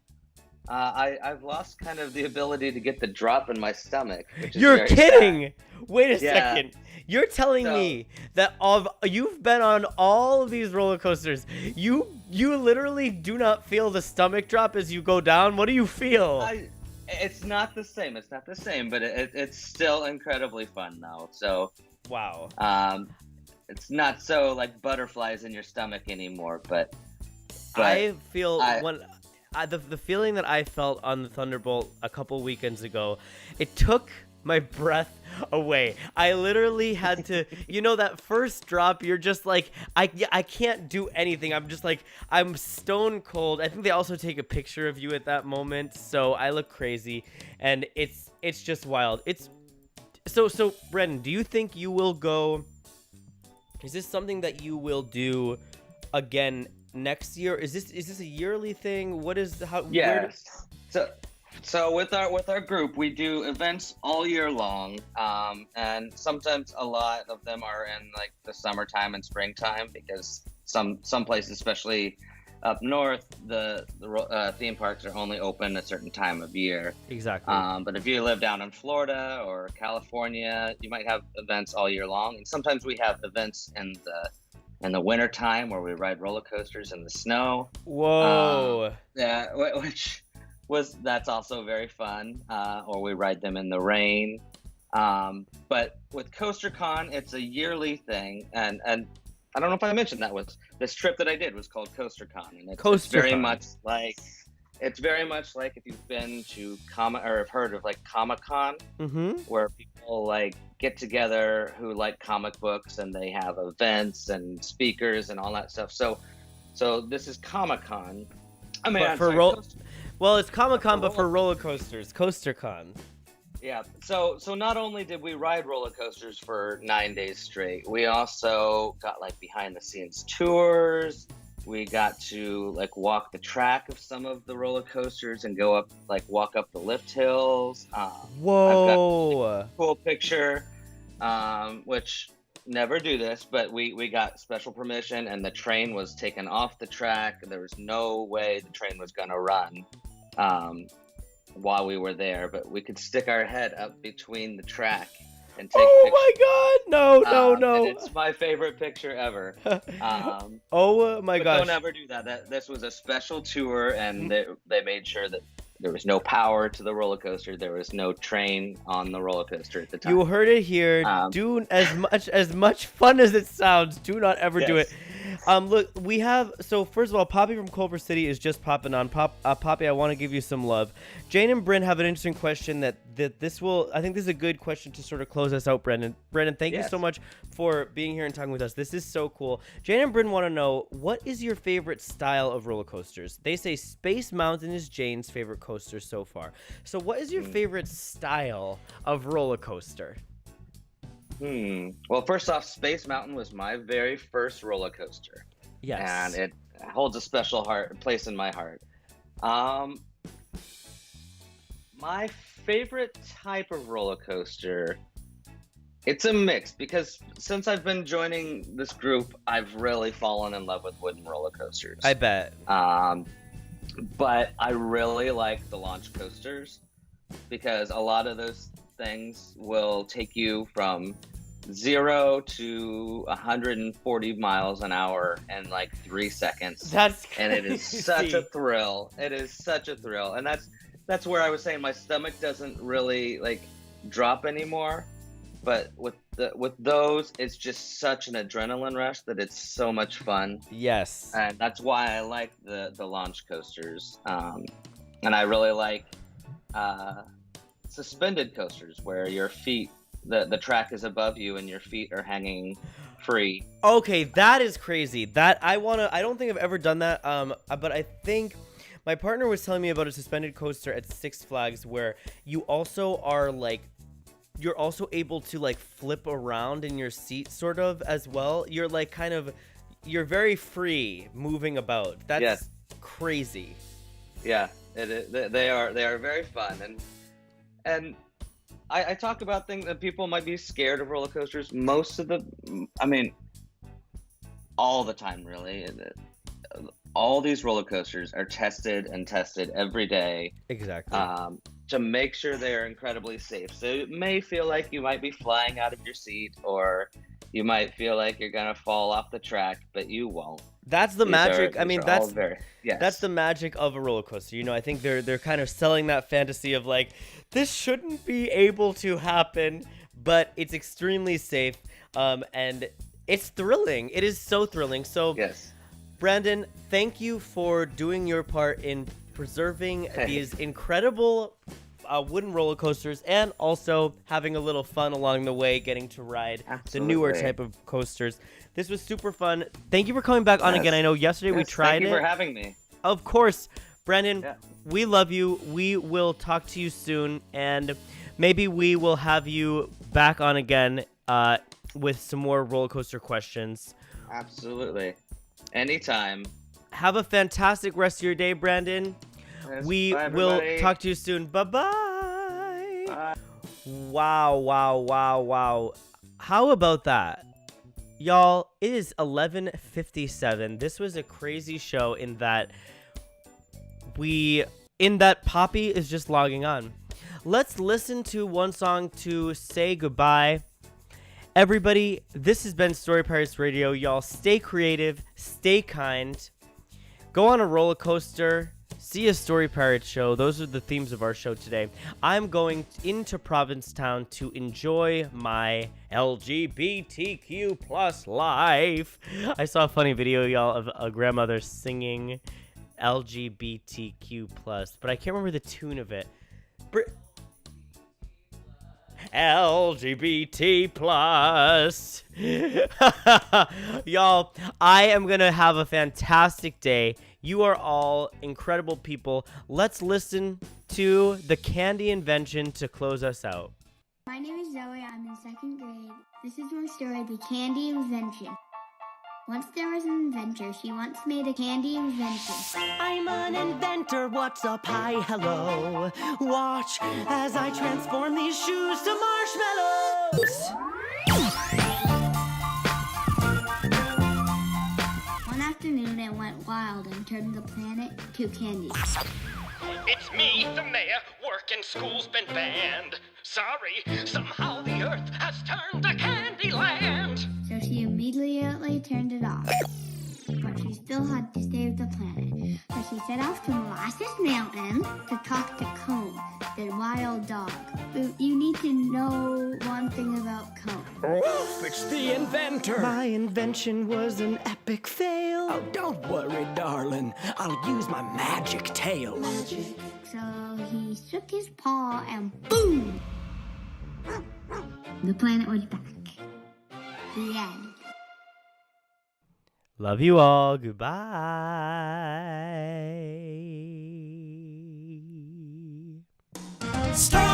I've lost kind of the ability to get the drop in my stomach. Which is You're very kidding! sad. Wait a Yeah. second. You're telling So- me that you've been on all of these roller coasters. You literally do not feel the stomach drop as you go down. What do you feel? It's not the same. It's not the same, but it's still incredibly fun though. So Wow. it's not so like butterflies in your stomach anymore. But I feel I- the feeling that I felt on the Thunderbolt a couple weekends ago, it took my breath away. I literally had to, that first drop, you're just like, I can't do anything. I'm just like, I'm stone cold. I think they also take a picture of you at that moment, so I look crazy, and it's just wild. So Brendan, do you think you will go? Is this something that you will do again next year? Is this a yearly thing? What is how? yes. So with our group, we do events all year long, and sometimes a lot of them are in like the summertime and springtime because some places, especially up north, the theme parks are only open a certain time of year. Exactly. But if you live down in Florida or California, you might have events all year long, and sometimes we have events in the winter time where we ride roller coasters in the snow. Whoa. Yeah, that's also very fun. Or we ride them in the rain. But with CoasterCon, it's a yearly thing, and I don't know if I mentioned that was this trip that I did was called CoasterCon, and it's very CoasterCon. much like if you've been to or have heard of like Comic-Con, Mm-hmm. where people like get together who like comic books and they have events and speakers and all that stuff. So this is Comic-Con. I mean, But I'm for sorry, well, it's Comic-Con, but for roller coasters, CoasterCon. yeah. So not only did we ride roller coasters for 9 days straight, we also got like behind the scenes tours. We got to like walk the track of some of the roller coasters and walk up the lift hills. Whoa. I've got a cool picture, which never do this, but we got special permission, and the train was taken off the track. There was no way the train was gonna run while we were there, but we could stick our head up between the track and take pictures. My God! No! And it's my favorite picture ever. Oh my But gosh! don't ever do that. This was a special tour, and they made sure that there was no power to the roller coaster. There was no train on the roller coaster at the time. You heard it here. Do as much fun as it sounds. Do not ever do it. Look, we have first of all, Poppy from Culver City is just popping on. Poppy, I want to give you some love. Jane and Bryn have an interesting question that this will. I think this is a good question to sort of close us out, Brendan. Brendan, thank you so much for being here and talking with us. This is so cool. Jane and Bryn want to know, what is your favorite style of roller coasters? They say Space Mountain is Jane's favorite coaster so far. So, what is your favorite style of roller coaster? Well, first off, Space Mountain was my very first roller coaster. Yes. And it holds a special place in my heart. My favorite type of roller coaster, it's a mix, because since I've been joining this group, I've really fallen in love with wooden roller coasters. I bet. But I really like the launch coasters because a lot of those things will take you from 0 to 140 miles an hour in like 3 seconds. That's crazy. And it is such a thrill. It is such a thrill. And that's where I was saying my stomach doesn't really like drop anymore. But with those, it's just such an adrenaline rush that it's so much fun. Yes. And that's why I like the launch coasters. And I really like suspended coasters where your feet, the track is above you and your feet are hanging free. Okay, that is crazy. That I don't think I've ever done that. But I think my partner was telling me about a suspended coaster at Six Flags where you also are like, you're also able to like flip around in your seat sort of as well. You're like kind of, you're very free moving about. That's crazy. Yeah, they are very fun. And I talk about things that people might be scared of roller coasters. All the time really. All these roller coasters are tested every day. Exactly. To make sure they're incredibly safe. So it may feel like you might be flying out of your seat, or you might feel like you're gonna fall off the track, but you won't. That's the magic. Yes. That's the magic of a roller coaster. You know, I think they're kind of selling that fantasy of like, this shouldn't be able to happen, but it's extremely safe. And it's thrilling. It is so thrilling. So yes. Brandon, thank you for doing your part in preserving these incredible wooden roller coasters and also having a little fun along the way, getting to ride the newer type of coasters. This was super fun. Thank you for coming back on again. I know yesterday we tried it. Thank you for having me. Of course. Brandon, we love you. We will talk to you soon, and maybe we will have you back on again with some more roller coaster questions. Absolutely. Anytime. Have a fantastic rest of your day, Brandon. Yes, We bye, will everybody. talk to you soon. Bye-bye. Bye. Wow. How about that? Y'all, it is 11:57. This was a crazy show in that Poppy is just logging on. Let's listen to one song to say goodbye. Everybody, this has been Story Pirates Radio. Y'all stay creative, stay kind. Go on a roller coaster, see a Story Pirates show. Those are the themes of our show today. I'm going into Provincetown to enjoy my LGBTQ plus life. I saw a funny video, y'all, of a grandmother singing LGBTQ plus, but I can't remember the tune of it. LGBT plus. Y'all, I am gonna have a fantastic day. You are all incredible people. Let's listen to the candy invention to close us out. My name is Zoe. I'm in 2nd grade. This is my story, The Candy Invention. Once there was an inventor. She once made a candy invention. I'm an inventor, what's up, hi, hello. Watch as I transform these shoes to marshmallows. One afternoon, it went wild and turned the planet to candy. It's me, the mayor, working school's been banned. Sorry, somehow the earth has turned to candy land. So she immediately turned it off. But she still had to save the planet. So she set off to Molasses Mountain to talk to Cone, the wild dog. But you need to know one thing about Cone. Oof, it's the inventor. My invention was an epic fail. Oh, don't worry, darling. I'll use my magic tail. Magic. So he shook his paw and boom! The planet was back. The end. Love you all. Goodbye. Stop!